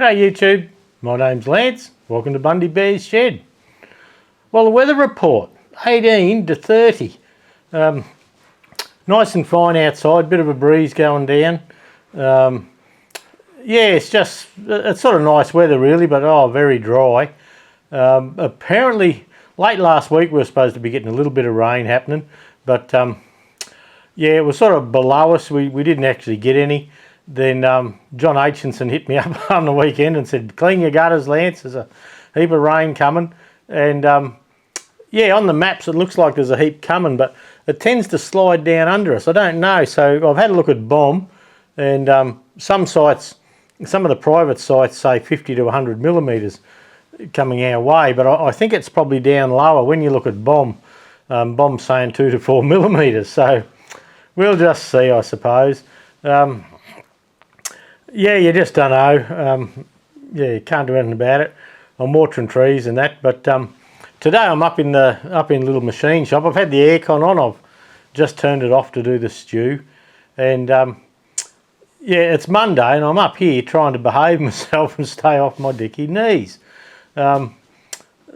G'day YouTube, my name's Lance, welcome to Bundy Bear's Shed. Well, the weather report, 18 to 30. Nice and fine outside, bit of a breeze going down. Yeah, it's sort of nice weather really, but very dry. Apparently, late last week we were supposed to be getting a little bit of rain happening, but yeah, it was sort of below us. We didn't actually get any. Then John Aitchinson hit me up on the weekend and said, clean your gutters, Lance, there's a heap of rain coming. And yeah, on the maps it looks like there's a heap coming, but it tends to slide down under us. I don't know. So I've had a look at BOM, and some sites, some of the private sites say 50 to 100 millimetres coming our way, but I think it's probably down lower. When you look at BOM, BOM's saying 2 to 4 millimetres. So we'll just see, I suppose. Yeah, you just don't know. Yeah, you can't do anything about it. I'm watering trees and that, but today I'm up in the little machine shop. I've had the aircon on. I've just turned it off to do the stew, and yeah, it's Monday, and I'm up here trying to behave myself and stay off my dicky knees. They've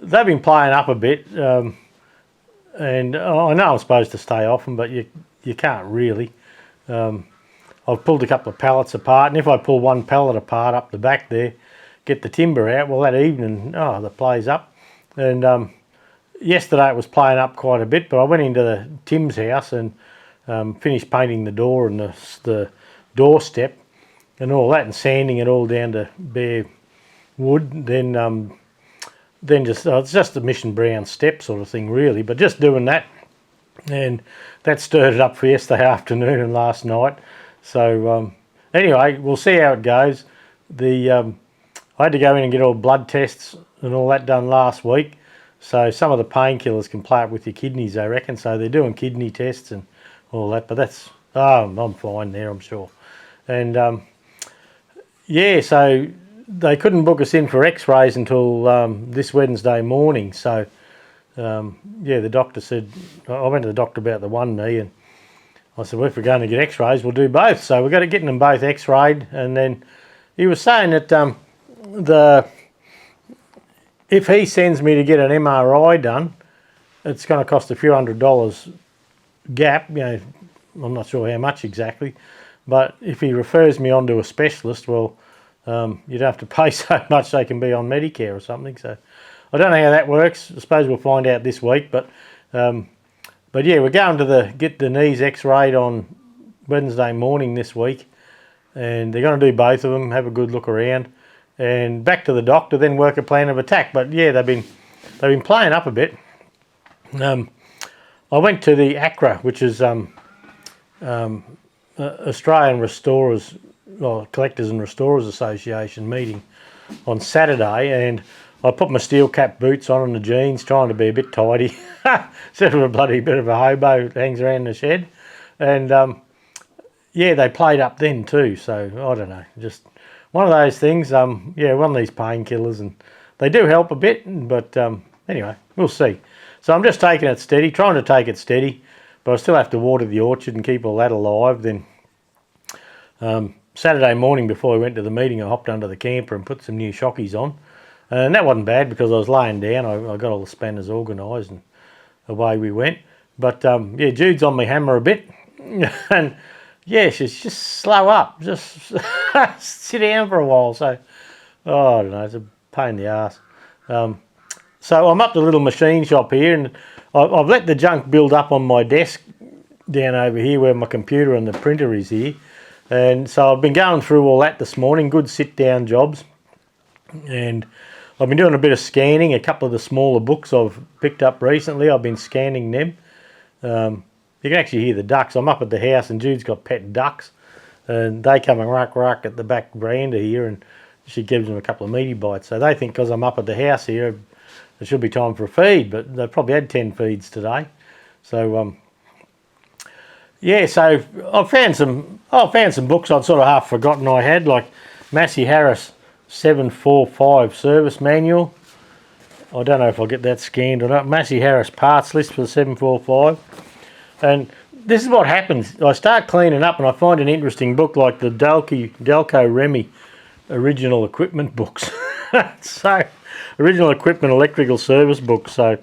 been playing up a bit, and I know I'm supposed to stay off them, but you can't really. I've pulled a couple of pallets apart, and if I pull one pallet apart up the back there, get the timber out, well, that evening, the play's up. And yesterday it was playing up quite a bit, but I went into Tim's house and finished painting the door and the doorstep and all that, and sanding it all down to bare wood. Then just it's just a mission brown step sort of thing really, but just doing that, and that stirred it up for yesterday afternoon and last night. So anyway, we'll see how it goes. I had to go in and get all blood tests and all that done last week. So some of the painkillers can play up with your kidneys, I reckon. So they're doing kidney tests and all that. But that's, I'm fine there, I'm sure. And yeah, so they couldn't book us in for x-rays until this Wednesday morning. So yeah, the doctor said, I went to the doctor about the one knee, and I said, well, if we're going to get x-rays, we'll do both. So we've got to get them both x-rayed. And then he was saying that if he sends me to get an MRI done, it's going to cost a few $100 gap. You know, I'm not sure how much exactly. But if he refers me on to a specialist, well, you'd have to pay so much they can be on Medicare or something. So I don't know how that works. I suppose we'll find out this week. But yeah, we're going to get the knees x-rayed on Wednesday morning this week, and they're going to do both of them, have a good look around, and back to the doctor, then work a plan of attack. But yeah, they've been playing up a bit. I went to the ACRA, which is Australian Restorers, or Collectors and Restorers Association meeting on Saturday, and I put my steel cap boots on and the jeans, trying to be a bit tidy. Instead of a bloody bit of a hobo that hangs around the shed. And yeah, they played up then too. So I don't know, just one of those things. Yeah, one of these painkillers, and they do help a bit. But anyway, we'll see. So I'm just taking it steady, trying to take it steady. But I still have to water the orchard and keep all that alive. Then Saturday morning before we went to the meeting, I hopped under the camper and put some new shockies on. And that wasn't bad because I was laying down. I got all the spanners organised and away we went. But yeah, Jude's on my hammer a bit. And yeah, she's just slow up. Just sit down for a while. So, I don't know, it's a pain in the arse. So I'm up the little machine shop here, and I've let the junk build up on my desk down over here where my computer and the printer is here. And so I've been going through all that this morning, good sit-down jobs. And I've been doing a bit of scanning. A couple of the smaller books I've picked up recently, I've been scanning them. You can actually hear the ducks. I'm up at the house and Jude's got pet ducks, and they come and ruck at the back veranda here, and she gives them a couple of meaty bites. So they think because I'm up at the house here, it should be time for a feed, but they've probably had 10 feeds today. So yeah, so I found some books I'd sort of half forgotten I had, like Massey Harris 745 service manual. I don't know if I'll get that scanned or not. Massey Harris parts list for the 745. And this is what happens. I start cleaning up and I find an interesting book like the Delco Remy original equipment books. So original equipment electrical service books. So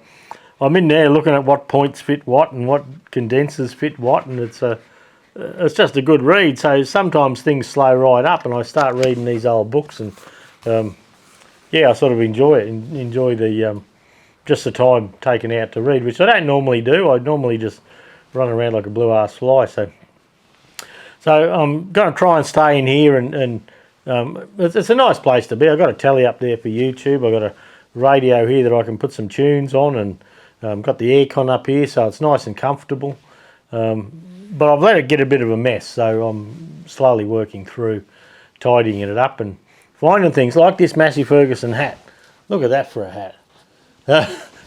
I'm in there looking at what points fit what and what condensers fit what, and it's just a good read. So sometimes things slow right up, and I start reading these old books, and yeah, I sort of enjoy it. Enjoy the just the time taken out to read, which I don't normally do. I normally just run around like a blue ass fly. So I'm going to try and stay in here, and it's a nice place to be. I've got a telly up there for YouTube. I've got a radio here that I can put some tunes on, and got the aircon up here, so it's nice and comfortable. But I've let it get a bit of a mess, so I'm slowly working through tidying it up and finding things like this Massey Ferguson hat. Look at that for a hat.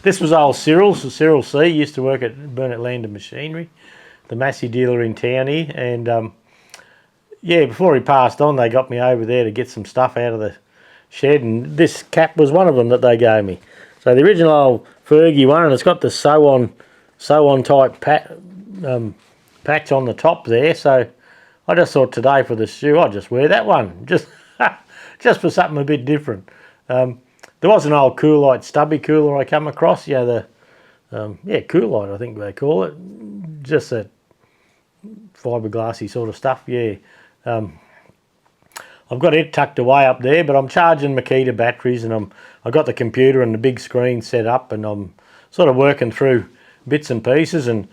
This was old Cyril's. Cyril C. used to work at Burnett Land and Machinery, the Massey dealer in town here, and yeah, before he passed on, they got me over there to get some stuff out of the shed, and this cap was one of them that they gave me. So the original old Fergie one, and it's got the sew-on type patch on the top there. So I just thought today for the shoe, I'll just wear that one, just for something a bit different. There was an old Coolite stubby cooler I come across. Yeah, the Coolite, I think they call it, just that fiberglassy sort of stuff. Yeah. I've got it tucked away up there, but I'm charging Makita batteries, and I've got the computer and the big screen set up, and I'm sort of working through bits and pieces, and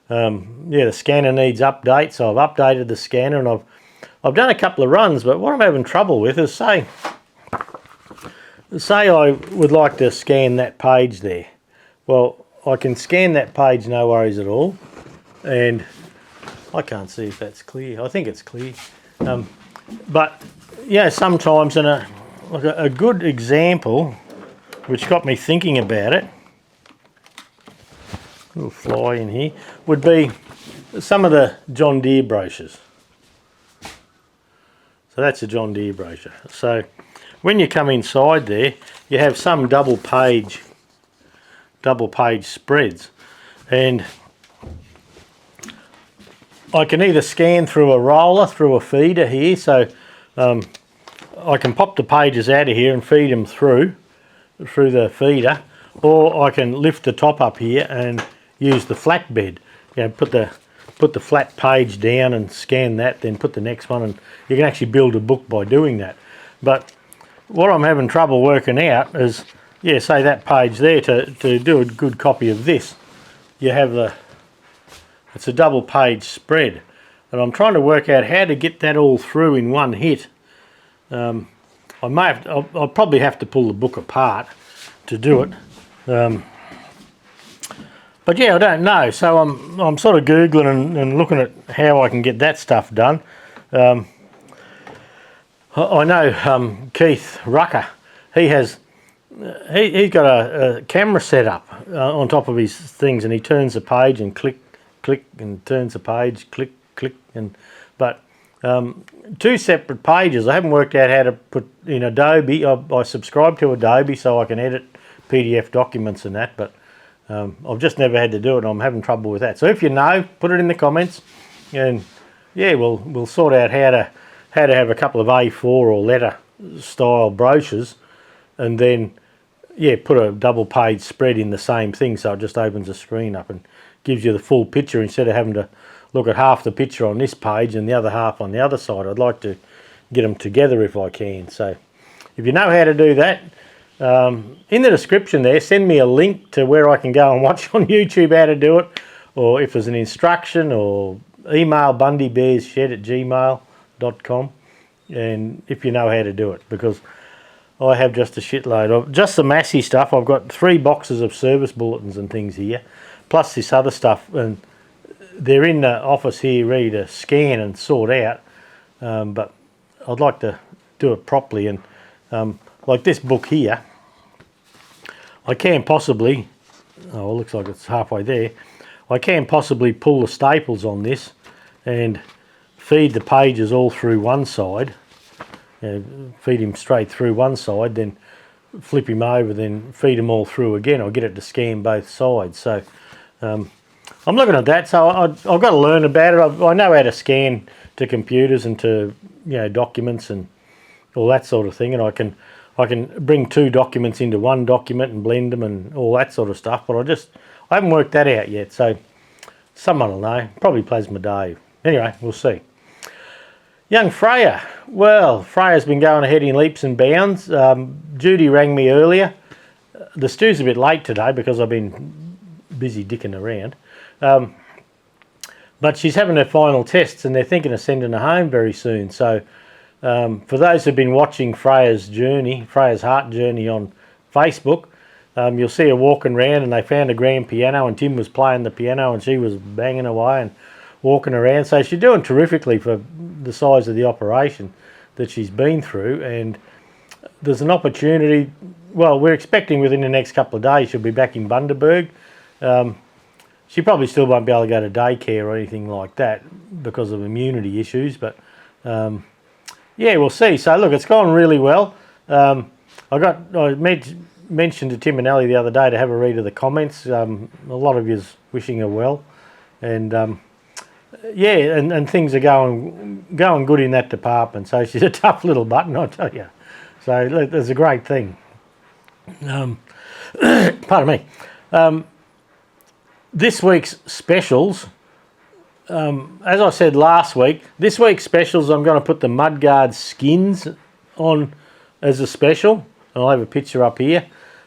yeah, the scanner needs update, so I've updated the scanner, and I've done a couple of runs, but what I'm having trouble with is say I would like to scan that page there. Well, I can scan that page, no worries at all, and I can't see if that's clear. I think it's clear. But yeah, sometimes a good example, which got me thinking about it, a little fly in here, would be some of the John Deere brochures. So that's a John Deere brochure. So when you come inside there, you have some double page spreads, and I can either scan through a roller, through a feeder here, so I can pop the pages out of here and feed them through the feeder, or I can lift the top up here and use the flatbed. You know, put the flat page down and scan that, then put the next one, and you can actually build a book by doing that. But what I'm having trouble working out is, yeah, say that page there, to do a good copy of this, you have it's a double page spread, and I'm trying to work out how to get that all through in one hit. I'll probably have to pull the book apart to do it. But yeah, I don't know. So I'm sort of Googling and looking at how I can get that stuff done. I know Keith Rucker, he's got a camera set up on top of his things, and he turns the page and click, and turns the page, click, but two separate pages. I haven't worked out how to put in Adobe. I subscribe to Adobe so I can edit PDF documents and that, but I've just never had to do it, and I'm having trouble with that. So if you know, put it in the comments, and yeah, we'll sort out how to have a couple of A4 or letter style brochures, and then yeah, put a double page spread in the same thing, so it just opens the screen up and gives you the full picture instead of having to look at half the picture on this page and the other half on the other side. I'd like to get them together if I can. So if you know how to do that, in the description there, send me a link to where I can go and watch on YouTube how to do it, or if there's an instruction, or email bundybearsshed@gmail.com, and if you know how to do it, because I have just a shitload of just the Massey stuff. I've got 3 boxes of service bulletins and things here, plus this other stuff, and they're in the office here ready to scan and sort out, but I'd like to do it properly. And like this book here, I can possibly, oh, it looks like it's halfway there, I can possibly pull the staples on this and feed the pages all through one side, feed him straight through one side, then flip him over, then feed him all through again. I'll get it to scan both sides. So I'm looking at that, so I've got to learn about it. I know how to scan to computers and to documents, and all that sort of thing, and I can bring 2 documents into one document and blend them and all that sort of stuff. But I haven't worked that out yet, so someone will know. Probably Plasma Dave. Anyway, we'll see. Young Freya. Well, Freya's been going ahead in leaps and bounds. Judy rang me earlier. The stew's a bit late today because I've been busy dicking around. But she's having her final tests and they're thinking of sending her home very soon. So for those who've been watching Freya's heart journey on Facebook, you'll see her walking around, and they found a grand piano and Tim was playing the piano and she was banging away and walking around. So she's doing terrifically for the size of the operation that she's been through, and there's an opportunity. Well, we're expecting within the next couple of days she'll be back in Bundaberg. She probably still won't be able to go to daycare or anything like that because of immunity issues, but yeah, we'll see. So look, it's gone really well. I mentioned to Tim and Ellie the other day to have a read of the comments. A lot of you's wishing her well, and yeah, and things are going good in that department. So she's a tough little button, I tell you. So that's a great thing. Pardon me. This week's specials, as I said last week, this week's specials I'm going to put the Mudguard skins on as a special. I'll have a picture up here.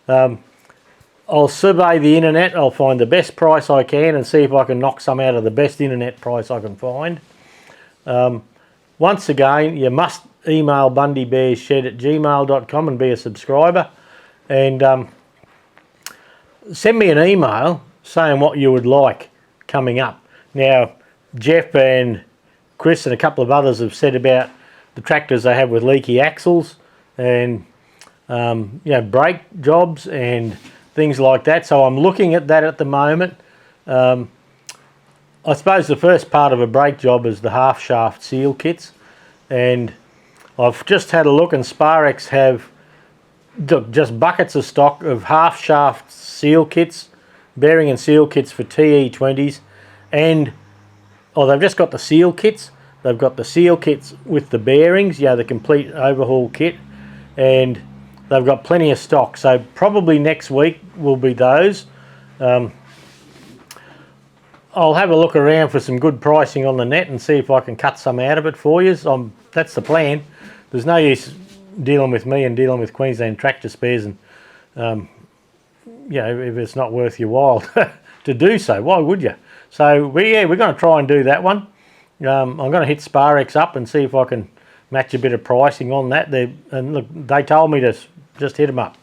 I'll survey the internet. I'll find the best price I can and see if I can knock some out of the best internet price I can find. Once again, you must email bundybearsshed@gmail.com and be a subscriber. And send me an email saying what you would like coming up. Now, Jeff and Chris and a couple of others have said about the tractors they have with leaky axles and you know, brake jobs and things like that. So I'm looking at that at the moment. I suppose the first part of a brake job is the half shaft seal kits, and I've just had a look, and Sparex have just buckets of stock of half shaft seal kits, bearing and seal kits for TE20s, and they've just got the seal kits. They've got the seal kits with the bearings, yeah, the complete overhaul kit, and they've got plenty of stock. So probably next week will be those. I'll have a look around for some good pricing on the net and see if I can cut some out of it for you. That's the plan. There's no use dealing with me and dealing with Queensland Tractor Spares, and you know, if it's not worth your while to do so, why would you? So we're going to try and do that one. I'm going to hit Sparex up and see if I can match a bit of pricing on that. And look, they told me to just hit them up.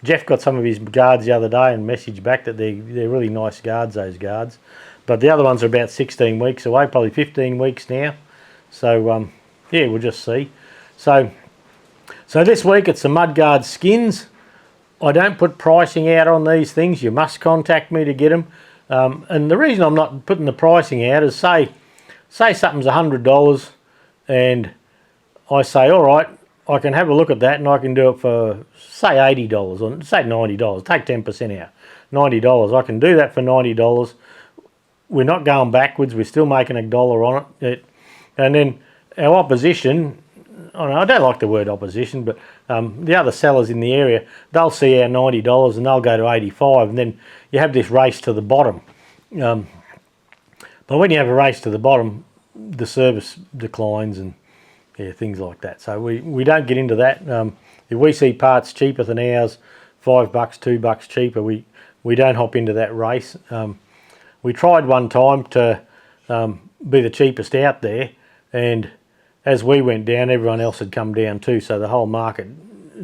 Jeff got some of his guards the other day and messaged back that they're really nice guards, those guards. But the other ones are about 16 weeks away, probably 15 weeks now. So yeah, we'll just see. So this week it's the Mudguard skins. I don't put pricing out on these things. You must contact me to get them. And the reason I'm not putting the pricing out is say something's $100 and I say, all right, I can have a look at that and I can do it for, say, $80 or say $90. Take 10% out. $90. I can do that for $90. We're not going backwards. We're still making $1 on it. And then our opposition, I don't like the word opposition, but the other sellers in the area, they'll see our $90 and they'll go to $85, and then you have this race to the bottom. But when you have a race to the bottom, the service declines and yeah, things like that. So we don't get into that. If we see parts cheaper than ours, $5, $2 cheaper, we don't hop into that race. We tried one time to be the cheapest out there, and as we went down, everyone else had come down too, so the whole market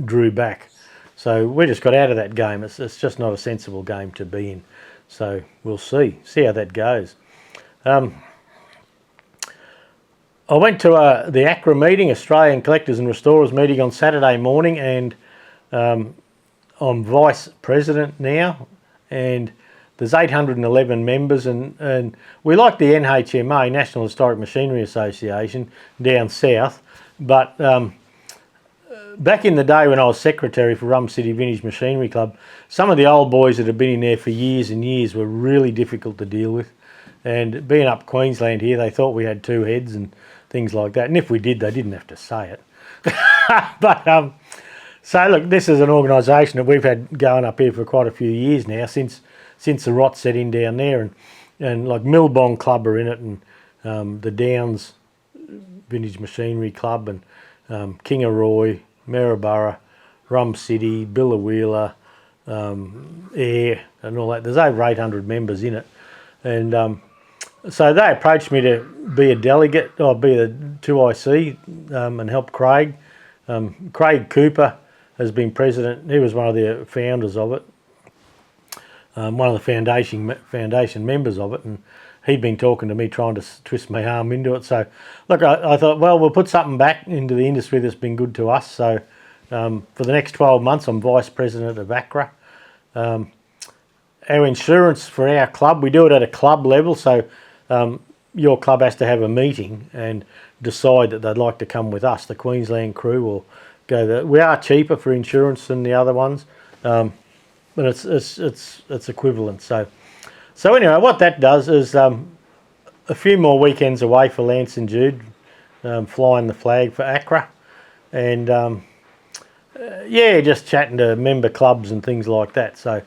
drew back. So we just got out of that game. It's just not a sensible game to be in. So we'll see how that goes. I went to the ACRA meeting, Australian Collectors and Restorers meeting, on Saturday morning, and I'm vice president now, and there's 811 members, and we like the NHMA, National Historic Machinery Association, down south, but back in the day when I was secretary for Rum City Vintage Machinery Club, some of the old boys that had been in there for years and years were really difficult to deal with, and being up Queensland here, they thought we had two heads and things like that, and if we did, they didn't have to say it. But so look, this is an organisation that we've had going up here for quite a few years now, since the rot set in down there, and like Millbong Club are in it, and the Downs Vintage Machinery Club, and Kangaroo, Maryborough, Rum City, Billawheeler, Air, and all that. There's over 800 members in it, and so they approached me to be a delegate, or be a 2IC, and help Craig. Craig Cooper has been president. He was one of the founders of it, one of the foundation members of it, and he'd been talking to me, trying to twist my arm into it. So look, I thought, well, we'll put something back into the industry that's been good to us. So for the next 12 months, I'm vice president of ACRA. Our insurance for our club, we do it at a club level, so your club has to have a meeting and decide that they'd like to come with us, the Queensland crew, or go there. We are cheaper for insurance than the other ones, but it's equivalent. So anyway, what that does is a few more weekends away for Lance and Jude, flying the flag for ACRA, and yeah, just chatting to member clubs and things like that. So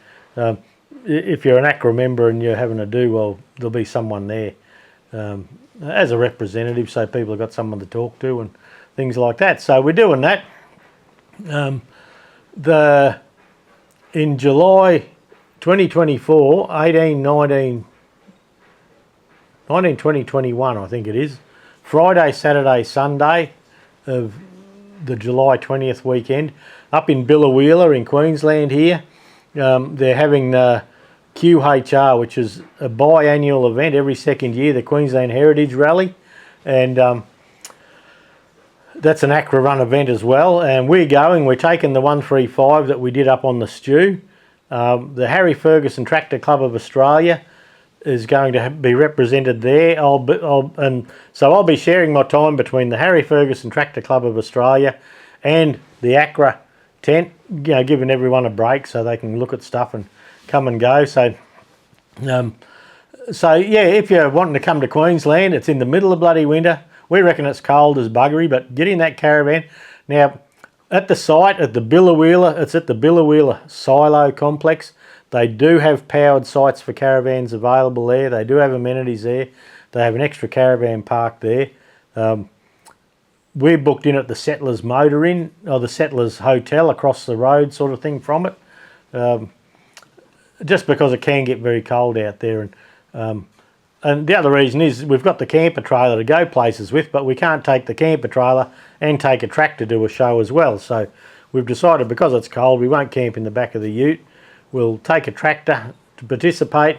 if you're an ACRA member and you're having a do, well, there'll be someone there as a representative, so people have got someone to talk to and things like that. So we're doing that. In July 2024, 18, 19, 20, 21, I think it is, Friday, Saturday, Sunday of the July 20th weekend, up in Billawheeler in Queensland here. They're having the QHR, which is a biannual event every second year, the Queensland Heritage Rally, and that's an ACRA run event as well. And we're taking the 135 that we did up on the Stew. The Harry Ferguson Tractor Club of Australia is going to be represented there. I'll be sharing my time between the Harry Ferguson Tractor Club of Australia and the ACRA tent, giving everyone a break so they can look at stuff and come and go. So yeah, if you're wanting to come to Queensland, it's in the middle of bloody winter. We reckon it's cold as buggery, but get in that caravan. Now, at the site, at the Billawheeler, it's at the Billawheeler Silo Complex. They do have powered sites for caravans available there. They do have amenities there. They have an extra caravan park there. We're booked in at the Settlers Motor Inn, or the Settlers Hotel across the road sort of thing from it. Just because it can get very cold out there. And the other reason is we've got the camper trailer to go places with, but we can't take the camper trailer and take a tractor to a show as well. So we've decided, because it's cold, we won't camp in the back of the ute. We'll take a tractor to participate,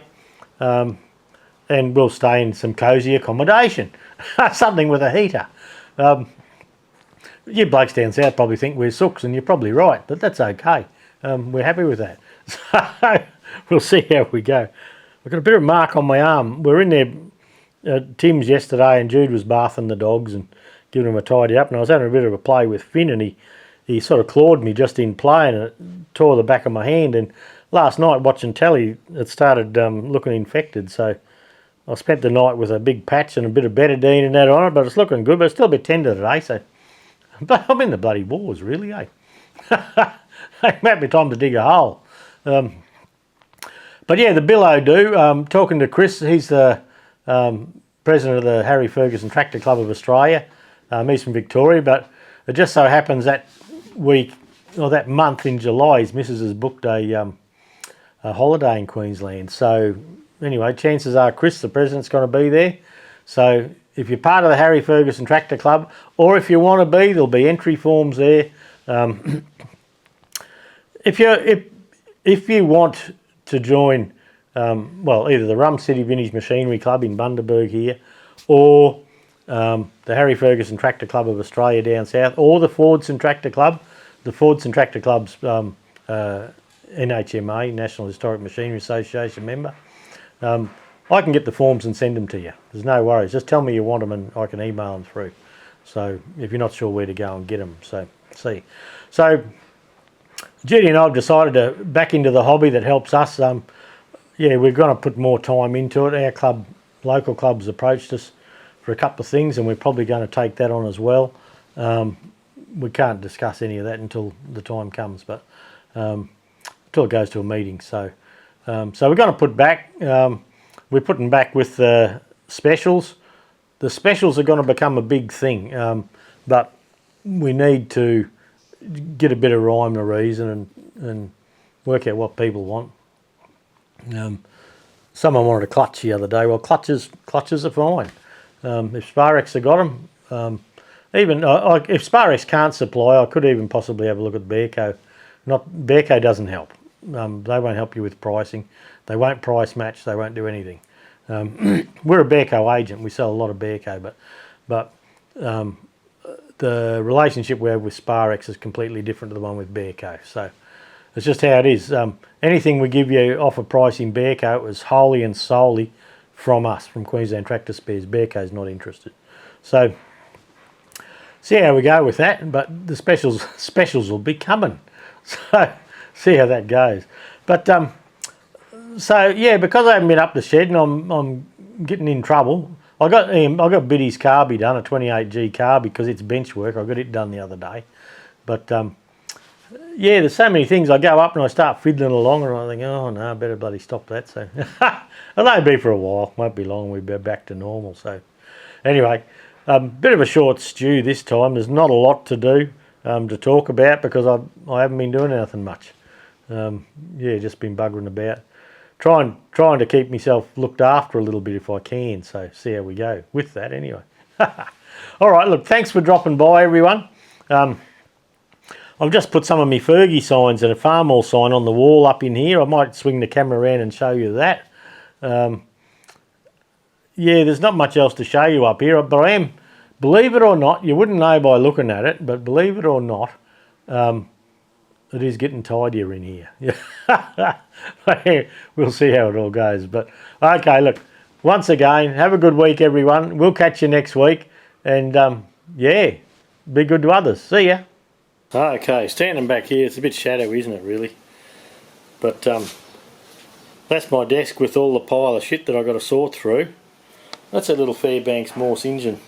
and we'll stay in some cosy accommodation, something with a heater. You blokes down south probably think we're sooks, and you're probably right, but that's okay. We're happy with that. So we'll see how we go. I've got a bit of mark on my arm. We were in there at Tim's yesterday, and Jude was bathing the dogs and giving them a tidy up, and I was having a bit of a play with Finn, and he sort of clawed me just in play, and it tore the back of my hand. And last night watching telly, it started looking infected, so I spent the night with a big patch and a bit of betadine and that on it, but it's looking good, but it's still a bit tender today. So, but I'm in the bloody wars, really, eh? It might be time to dig a hole. But yeah, the Billow do. Talking to Chris, he's the president of the Harry Ferguson Tractor Club of Australia. He's from Victoria, but it just so happens that week, or that month in July, his missus has booked a holiday in Queensland. So anyway, chances are Chris, the president's going to be there. So if you're part of the Harry Ferguson Tractor Club, or if you want to be, there'll be entry forms there. If you want to join, well, either the Rum City Vintage Machinery Club in Bundaberg here, or the Harry Ferguson Tractor Club of Australia down south, or the Fordson Tractor Club. The Fordson Tractor Club's NHMA, National Historic Machinery Association member. I can get the forms and send them to you. There's no worries. Just tell me you want them and I can email them through. So if you're not sure where to go and get them, so see. So Judy and I have decided to back into the hobby that helps us. Yeah, we're going to put more time into it. Our club, local clubs, approached us for a couple of things, and we're probably going to take that on as well. we can't discuss any of that until the time comes, but until it goes to a meeting. So so we're going to put back, we're putting back with the specials. The specials are going to become a big thing, but we need to get a bit of rhyme and reason and work out what people want. Someone wanted a clutch the other day. Well, clutches are fine. If Sparex have got them, even if Sparex can't supply, I could even possibly have a look at Bearco. Bearco doesn't help. They won't help you with pricing. They won't price match. They won't do anything. We're a Bearco agent. We sell a lot of Bearco, but the relationship we have with Sparex is completely different to the one with Bearco. So it's just how it is. Anything we give you off a price in Bearco is wholly and solely from us, from Queensland Tractor Spares. Bearco's not interested. So see how we go with that. But the specials will be coming. So see how that goes. But so yeah, because I haven't been up the shed and I'm getting in trouble. I got Biddy's carby done, a 28G carby, because it's bench work. I got it done the other day. But yeah, there's so many things. I go up and I start fiddling along and I think, oh no, I better bloody stop that. So it'll only be for a while. Won't be long. We'll be back to normal. So anyway, bit of a short stew this time. There's not a lot to do to talk about because I haven't been doing anything much. Yeah, just been buggering about. Trying to keep myself looked after a little bit if I can. So see how we go with that anyway. All right, look, thanks for dropping by, everyone. I've just put some of my Fergie signs and a farm all sign on the wall up in here. I might swing the camera around and show you that. Yeah, there's not much else to show you up here, but I am, believe it or not, you wouldn't know by looking at it, but believe it or not, it is getting tidier in here. We'll see how it all goes. But okay, look, once again, have a good week, everyone. We'll catch you next week. And yeah, be good to others. See ya. Okay, standing back here, it's a bit shadowy, isn't it, really? But that's my desk with all the pile of shit that I've got to sort through. That's a little Fairbanks Morse engine.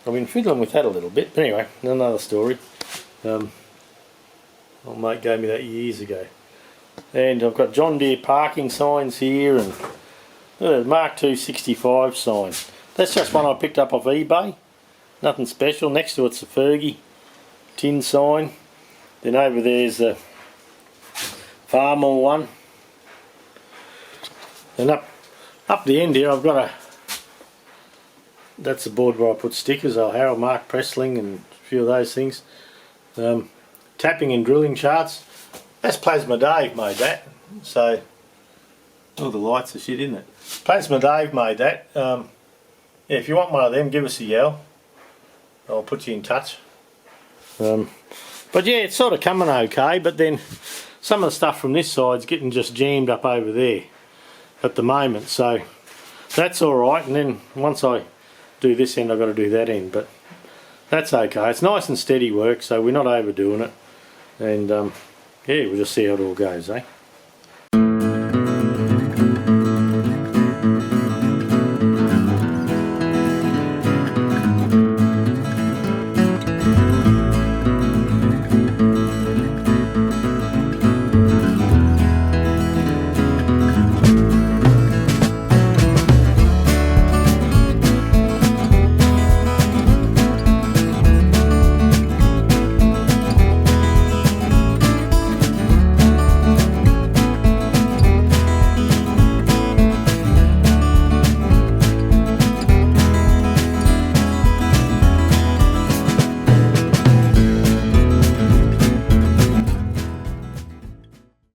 I've been fiddling with that a little bit. But anyway, another story. My mate gave me that years ago. And I've got John Deere parking signs here and Mark II 65 sign. That's just one I picked up off eBay. Nothing special. Next to it's a Fergie tin sign. Then over there's the Farmall one. And up the end here I've got that's the board where I put stickers. Harold Mark Pressling and a few of those things. Tapping and drilling charts. That's Plasma Dave made that. So, oh, the lights are shit, isn't it? Plasma Dave made that. Yeah, if you want one of them, give us a yell. I'll put you in touch. But yeah, it's sort of coming okay, but then some of the stuff from this side's getting just jammed up over there at the moment. So that's alright, and then once I do this end, I've got to do that end. But that's okay. It's nice and steady work, so we're not overdoing it. And yeah, we'll just see how it all goes, eh?